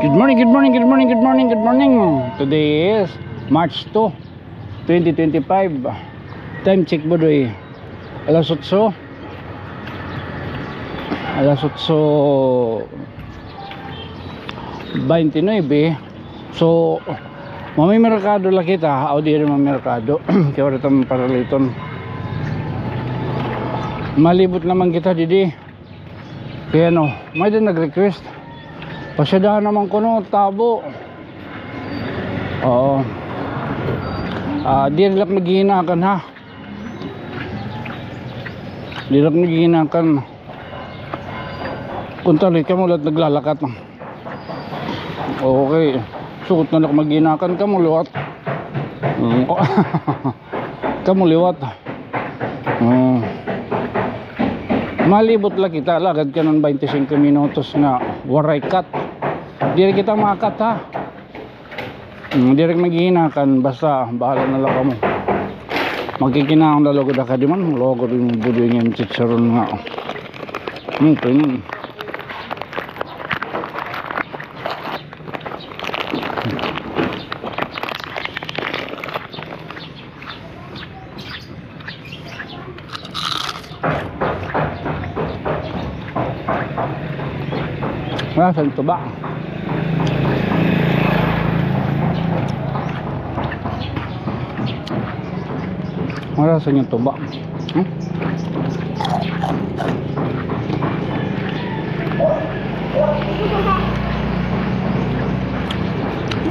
Good morning, good morning, good morning, good morning, good morning. Today is March 2, 2025. Time check bodoy. Alas 8. Alas 8:29. So, mamimerkado lang kita. O di rin mamimerkado. Kaya wala itong paraliton. Malibot naman kita, Didi. Kaya no, may din nag-request. Pasyadahan naman ko no, tabo. Oo. Di lang naghihinakan ha. Di lang naghihinakan. Kuntali ka mo lahat naglalakat. Okay. Suot na lang maghihinakan ka mo liwat. Kamu liwat. Malibot lang kita. Lagad ka ng 25 minutos nga waray cut. Di rin kita makakat ha. Di rin maghihinakan. Basta bahala na lang ka mo. Magkikinahang na logo da ka di man. Logo rin yung budo yung chicharon nga. Ito. Saan ito ba? Saan yung tuba?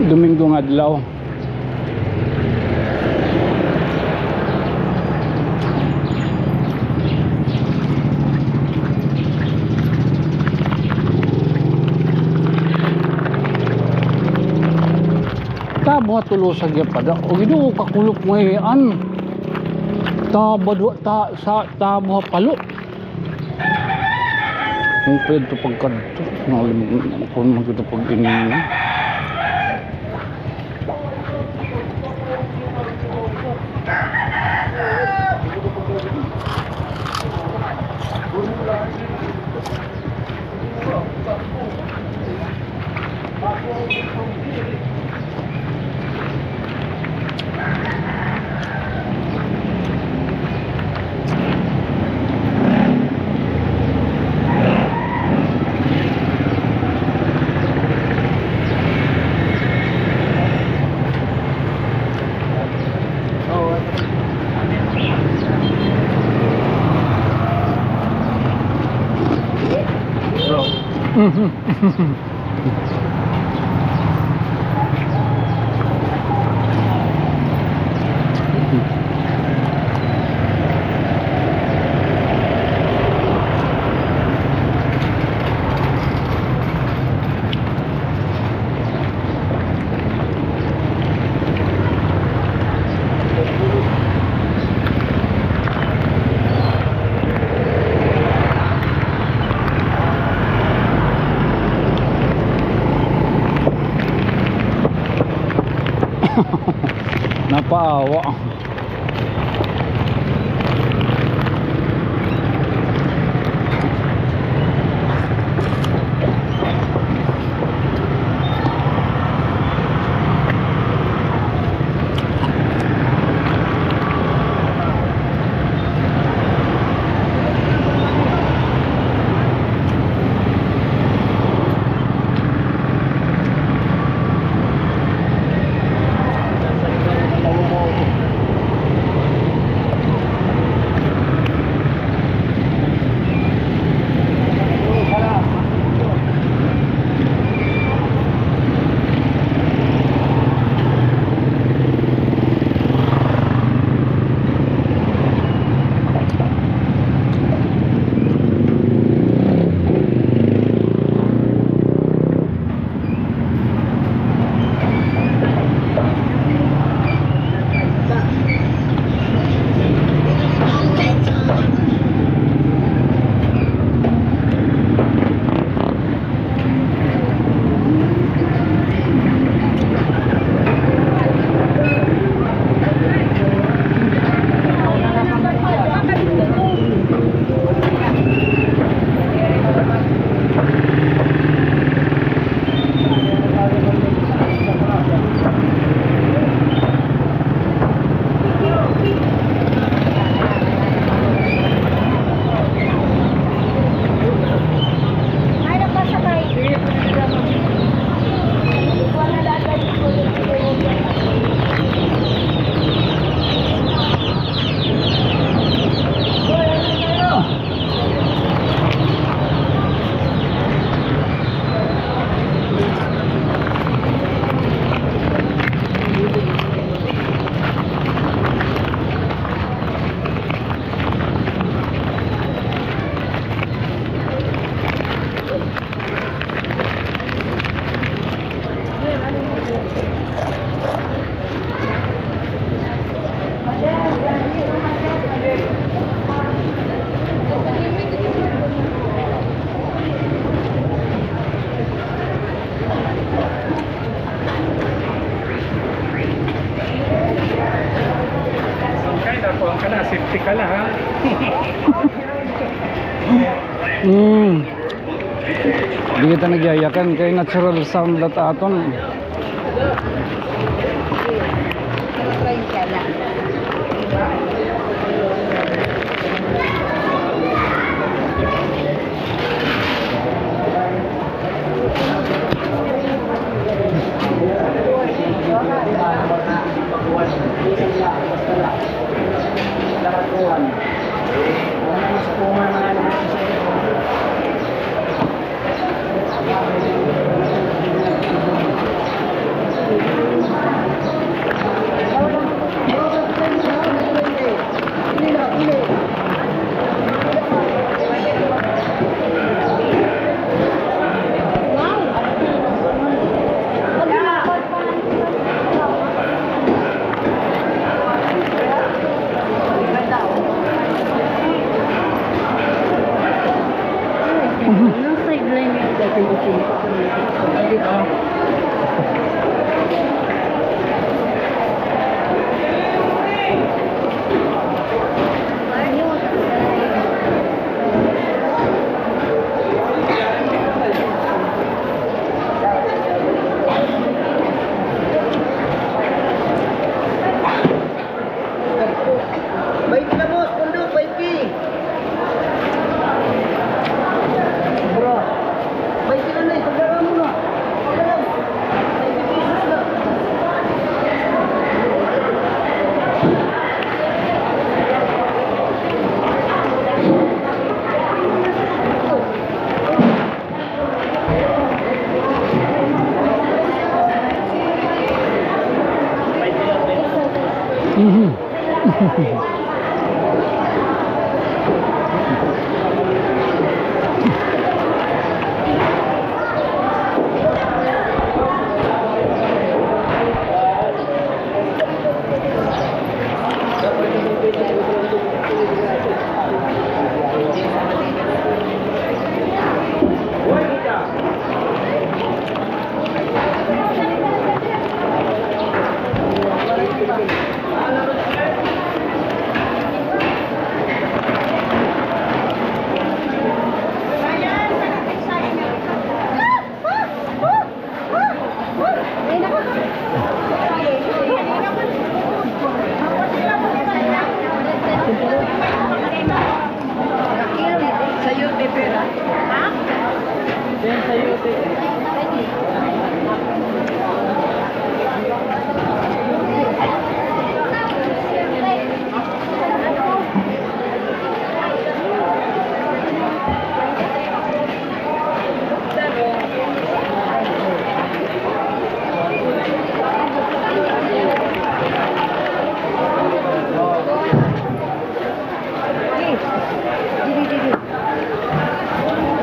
Domingo nga adlaw. Tabo tulusag ya pada. O gido kakulok mo yan. Tabo tabo palo. Kung pwede pagkanto. Kung magito pag inino. Napaawa. Di kita nagyayakan kay natural sound dat aton.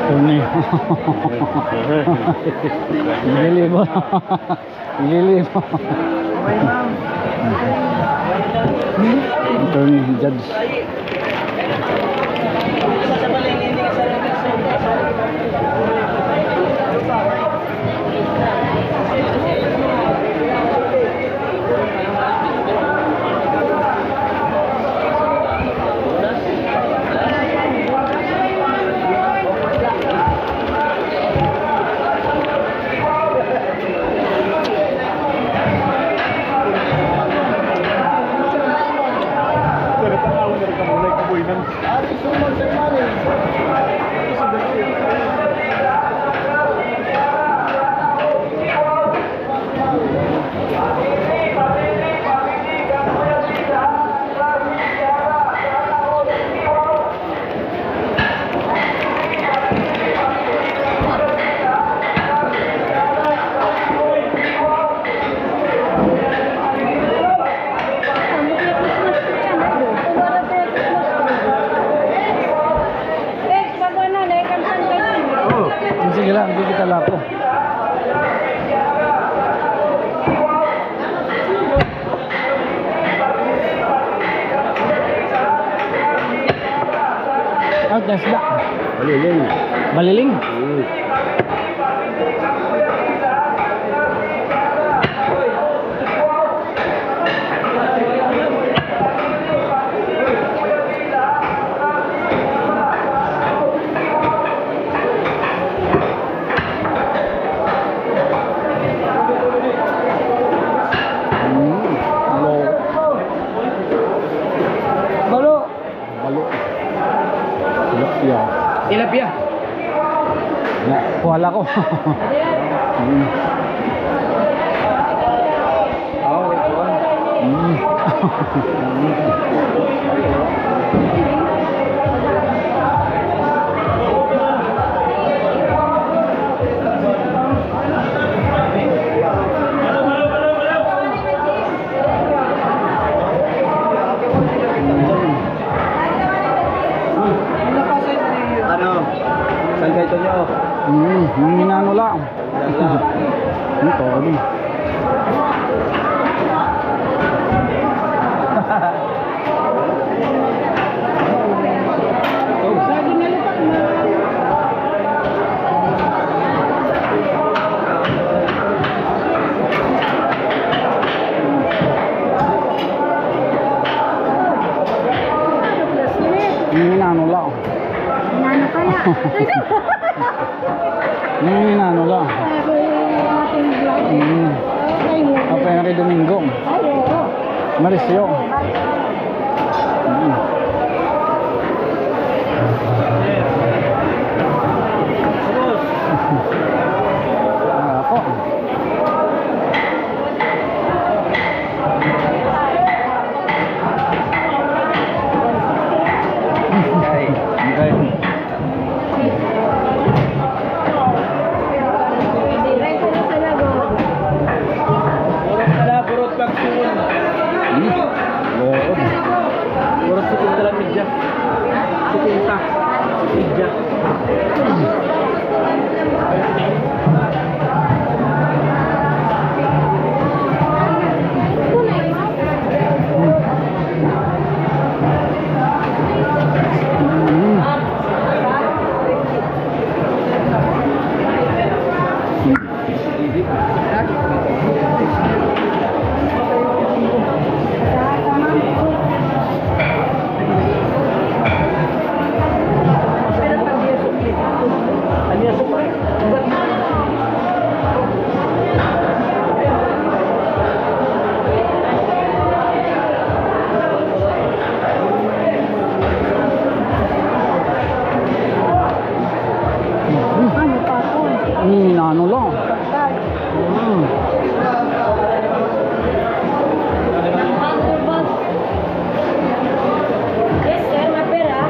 Tony. Gili mo. Gili mo. Tony, judge. Sige lang, hindi kita lapo. Out na sila. Baliling. Baliling. Yo. Tilapia. Na, kuhala ko. Mm. Mm. Ano? Saan kayo ito nyo? Minano lang. Ito, ano? Minano lang. Nano kaya? Minano lang. Ating vlog. Okay mo. Apa yang hari Domingo? Ay, oo. Marisyo. Ako. Okay. Okay. Right na sa lago. Burot pagsuon. Lord. Burot sa dalam meja. Sukinta. Meja. Ano pa po? Minano lang. Yes, sir. Mapera.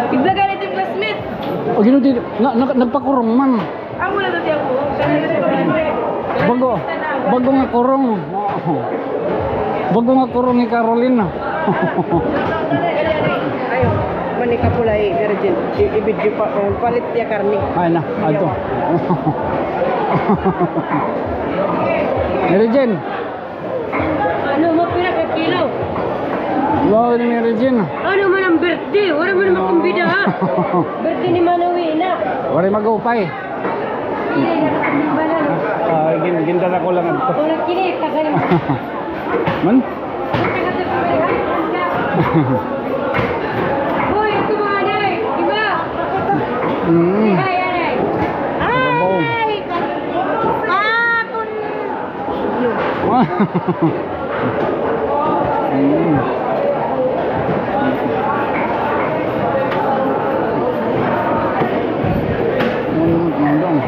Iblaga na itong classmate. O gino di nagpakurong man. Ang wala dati ako. Sana kasi pag-ibig. Bago nga kurong. Oo. Bago nga kurong ni Carolina. Ayo, manika pulay virgin. Ibidyo pa palit niya karni. Ay na, ato. Mary Jane. Ano mo pira ka kilo? Wow, ni Mary Jane. Ano man ang birthday? Wala man naman kumbida ha. Birthday ni Manawi na. Wari mag-upay. Gindan ako lang ito. Kung nagkini, tagal mo. Man? Hoy, ito mga anay. Diba? Mm. Ay, anay. Trabaho. Ay! Katun! Mm. Mandong.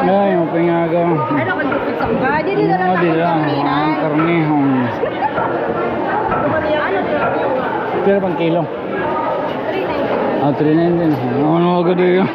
Ay, mo pingaga. Ano kang dupit sa mga? Dili na lang Di lang, ang karnihong. Ano Pero pang kilo. 3.9 din. Ano agad yun?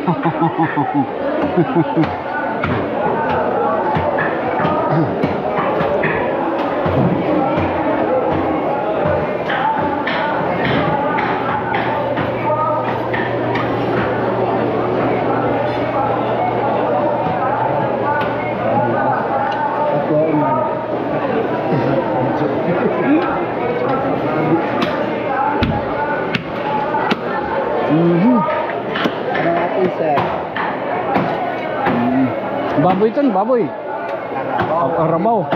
Baboy tan, baboy. Karabaw.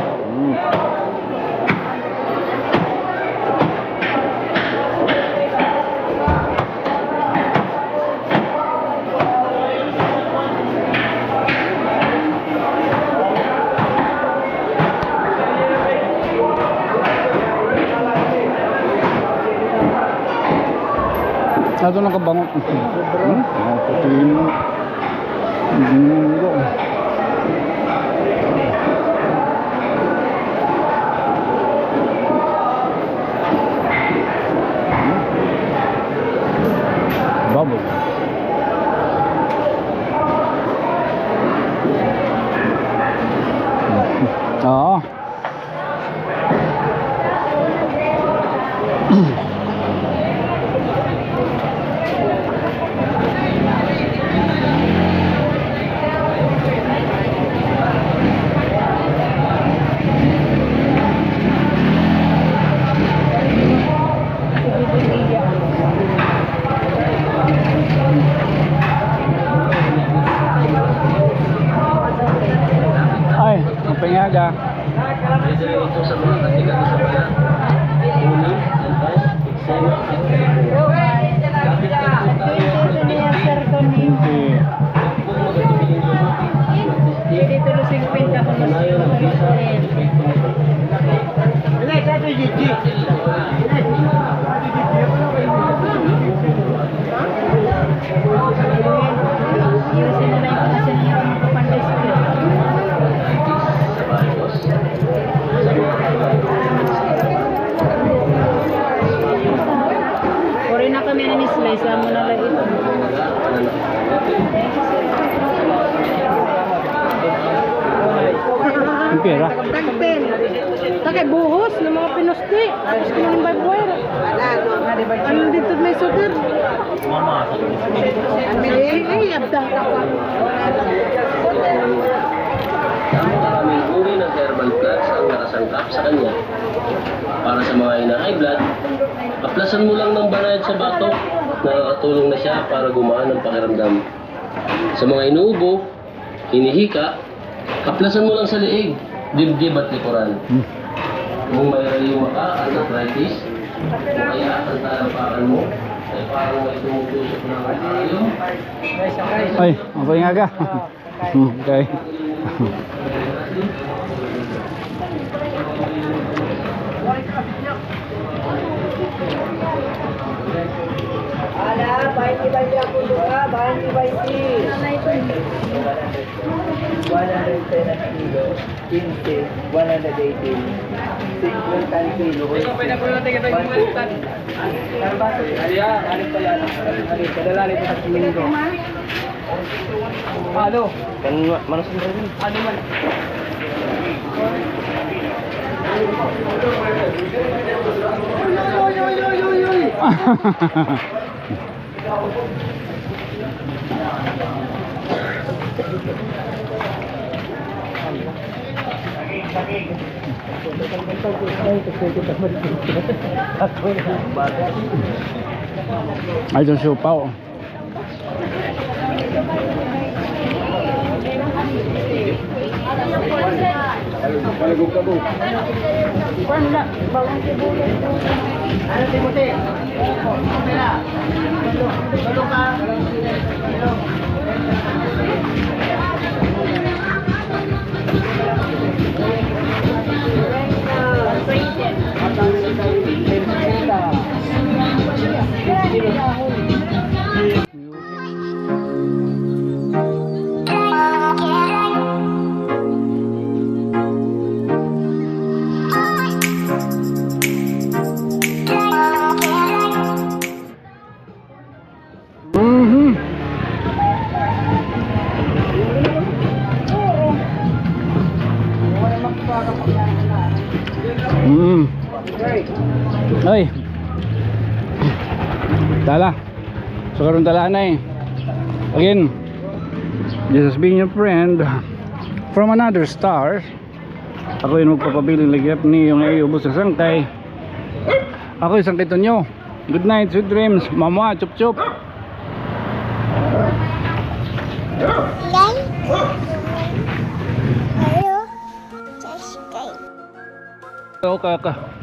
Ito nakabangot. Putino. Munggo. Bubble. Oo. Ay, mapangaga. Dito lo 50 ko mas. Ayusin na lang yung kasi niya magpapandas ko. Ori na kami na ni-slice, mo na lang ito. Yung pera. Tagpen. Takay buhos ng mga pinosti. Tapos kinaling baybuwer. Ano dito may sugar? Ay, abdang ka pa. Maraming uri ng herbal plants ang nakasangkap sa kanya. Para sa mga ina-high blood, aplasan mo lang ng banayad sa batok, nakakatulong na siya para gumaan ang pakiramdam. Sa mga inuubo, hinihika, aplasan mo lang sa leeg, dibdib at likuran. Kung may rayuma ka, arthritis, o kaya ang talampakan mo, ay parang may tumutusok ng ayaw. Ay, mapangaga. Okay. Ala, 20 ako doon. 20. 110 ang kilo, 15, 118, 50 ang kilo. Ito pa na po natin ito yung malitan. Karbaso, ano pala, padala nito sa linggo. Ano? Manos mo rin. Ano man? Ay, ito siupaw. Ano Timothy? Pera. Tulong ka. Ay. Tala. So karon tala na eh. Again, this has been your friend from another star. Ako yung magpapabiling lagyap ni yung ubos sa sangkay. Ako yung sangkay nyo. Good night, sweet dreams. Mama, chup chup. Hello. oh,